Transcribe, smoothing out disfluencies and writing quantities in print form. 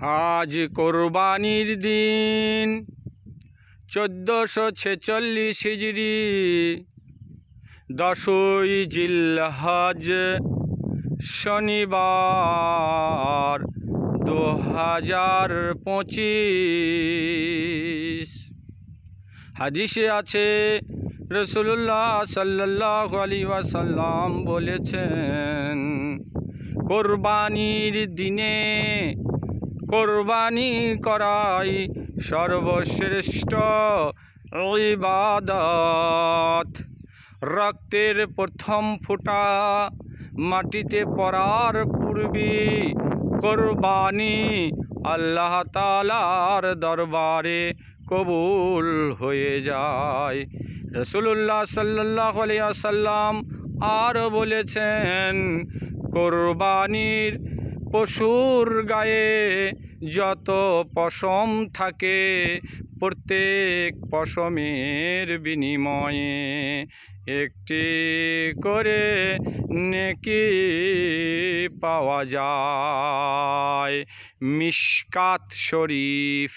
আজ কোরবানির দিন 1446 হিজরি 10ই জিলহজ শনিবার 2025। হাদিসে আছে রাসূলুল্লাহ সাল্লাল্লাহু আলাইহি ওয়াসাল্লাম বলেছেন, কোরবানির দিনে কোরবানি করাই সর্বশ্রেষ্ঠ ইবাদত। রক্তের প্রথম ফোঁটা মাটিতে পড়ার পূর্বে কোরবানি আল্লাহ তাআলার দরবারে কবুল হয়ে যায়। রাসূলুল্লাহ সাল্লাল্লাহু আলাইহি ওয়াসাল্লাম আরও বলেছেন, কোরবানির পশুর গায়ে যত পশম থাকে প্রত্যেক পশমের বিনিময়ে একটি করে নেকি পাওয়া যায়। মিশকাত শরীফ।